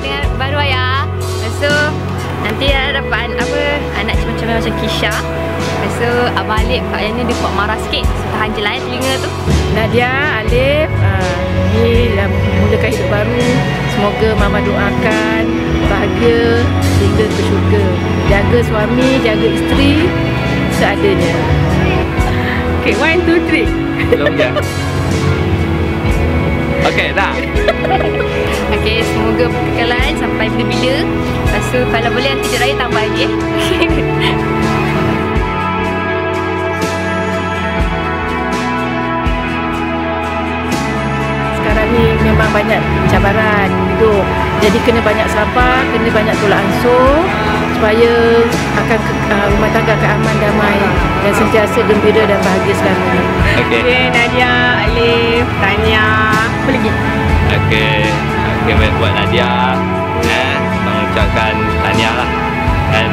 dengan baru ayah. Lepas tu nanti dapat apa, anak macam Kisha. Lepas tu Abang Alif yang ni dia kuat marah sikit. So tahan je lah telinga tu. Nadia, Alif, ni dah memulakan hidup baru. Semoga Mama doakan bahagia hingga ke syurga. Jaga suami, jaga isteri seadanya. Okay, 1, 2, 3. Belum ya. Okey, dah. Okay, semoga berkekalan sampai bila-bila. Lepas tu kalau boleh nanti dia raya tambah lagi. Sekarang ni memang banyak cabaran hidup. Jadi kena banyak sabar, kena banyak tolak ansur supaya akan rumah tangga akan aman, damai dan sentiasa gembira dan bahagia selamanya. Okey. Okay, Nadia, Alif, Tania, apa lagi? Okey, buat Nadia, mengucapkan tahniah lah, kan.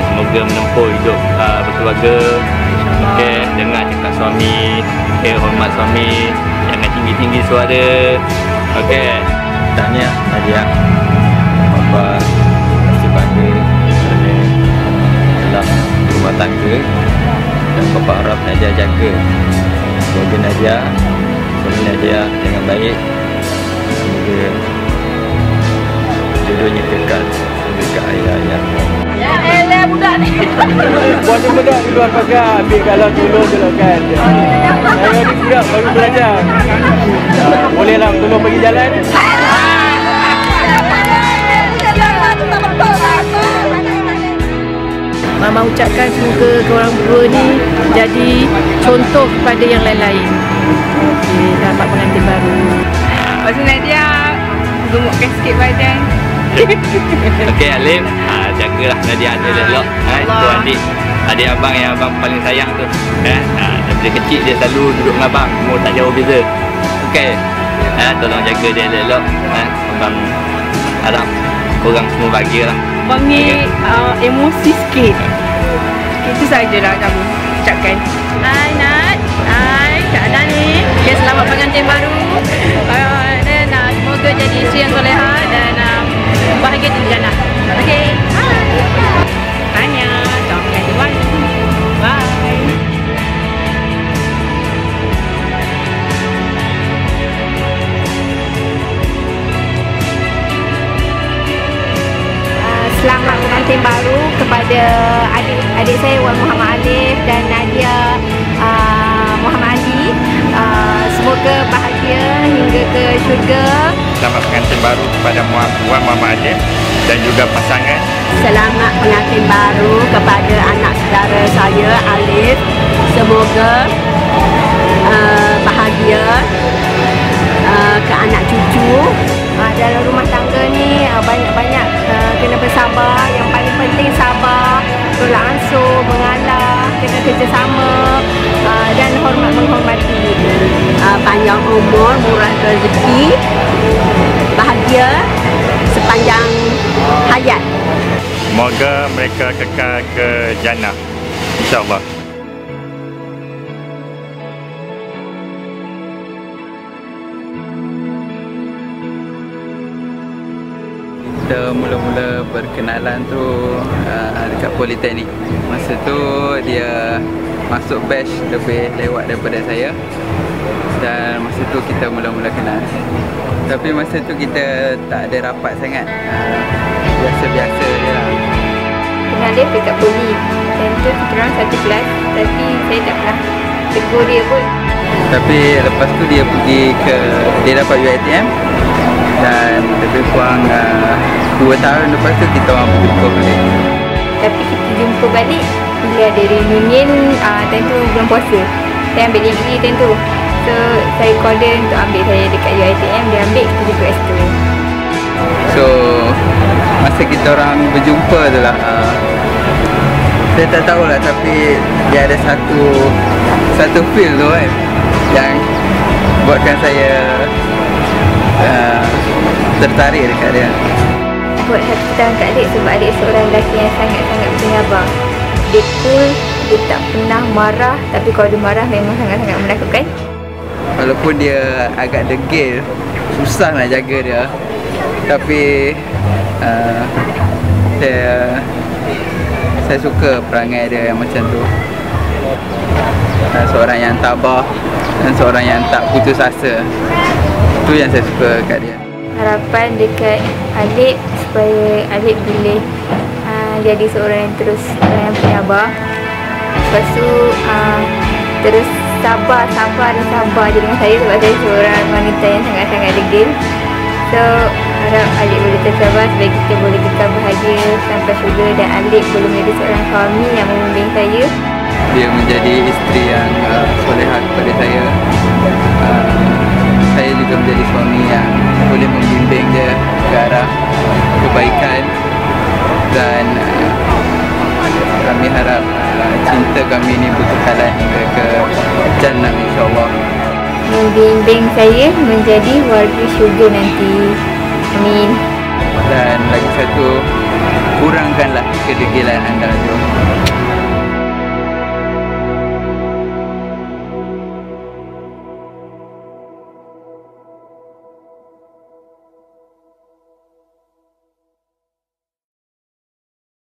Semoga menempuh hidup berkeluarga. Okey, dengar cakap suami, hormat suami, jangan tinggi-tinggi suara. Okey, tahniah Nadia. Bapa masih bangga dalam rumah tangga dan bapa harap Nadia jaga. Semoga Nadia, suami Nadia dengan baik. Semoga jodohnya kekal dekat ayah-ayah. Ya elah budak ni. Buat budak di luar pagar, ambil kalau tolong kan. Saya ni budak baru belajar. Bolehlah tolong bagi jalan. Mama ucapkan semoga korang berdua ni jadi contoh kepada yang lain-lain. Okey, dapat pengantin baru. Lepas tu Nadia gemukkan sikit badan. Okey Alif, jagalah Nadia ada elok. Itu adik abang yang abang paling sayang tu. Dari kecil dia selalu duduk dengan abang, umur tak jauh beza. Okey. Tolong jaga dia elok. Abang harap korang semua bahagialah. Abang ni emosi sikit. Itu sajalah kamu ucapkan. Hai Nat. Hai Kak Dani. Ya, selamat pengantin baru. Dan semoga jadi isteri yang solehah dan bahagia di jannah. Okey. Hai. Tanya, selamat pengantin baru. Bye. Selamat pengantin baru kepada adik saya Wan Muhammad Alif dan Nadia Muhammad Ali. Semoga bahagia hingga ke syurga. Selamat pengantin baru kepada Wan Muhammad Alif dan juga pasangan. Selamat pengantin baru kepada anak saudara saya Alif. Semoga bahagia ke anak cucu. Dalam rumah tangga ni banyak-banyak kena bersabar. Yang paling penting sabar, tolak ansur, mengalah, kena kerjasama dan menghormati. Panjang umur, murah rezeki, bahagia sepanjang hayat. Semoga mereka kekal ke jannah, insya-Allah. Kita mula-mula berkenalan tu dekat Politeknik. Masa tu dia masuk batch lebih lewat daripada saya. Dan masa tu kita mula-mula kenal. Tapi masa tu kita tak ada rapat sangat. Biasa-biasa je lah. Kenal dia dekat poli. Dan tu kita orang satu kelas. Tapi saya tak pernah tegur dia pun. Tapi lepas tu dia dapat UiTM. Dan lebih kurang 2 tahun lepas tu kita orang berjumpa balik. Tapi kita jumpa balik bila ada reunion time tu bulan puasa. Saya ambil degree time tu. So saya call dia untuk ambil saya dekat UiTM. Dia ambil, kita jumpa S2. So masa kita orang berjumpa tu lah, saya tak tahulah, tapi dia ada satu feel tu kan yang buatkan saya tertarik dekat dia. Buat hati kita kat adik sebab adik seorang lelaki yang sangat-sangat penyabar. Dia cool, dia tak pernah marah. Tapi kalau dia marah memang sangat-sangat menakutkan. Walaupun dia agak degil, susah nak jaga dia. Tapi saya suka perangai dia yang macam tu. Seorang yang tabah dan seorang yang tak putus asa. Itu yang saya suka kat dia. Harapan dekat Alip supaya Alip boleh jadi seorang yang terus yang penyabar. Lepas tu terus sabar je dengan saya sebab saya seorang wanita yang sangat-sangat degil. So harap Alip boleh tersabar supaya kita boleh kekal bahagia sampai syurga dan Alip boleh menjadi seorang suami yang membimbing saya. Dia menjadi isteri yang solehah kepada saya. Saya juga menjadi suami yang boleh membimbing dia ke arah kebaikan. Dan kami harap cinta kami ini berkekalan hingga ke jannah, insyaAllah. Membimbing saya menjadi warga syurga nanti. Amin. Dan lagi satu, kurangkanlah kedegilan anda tu.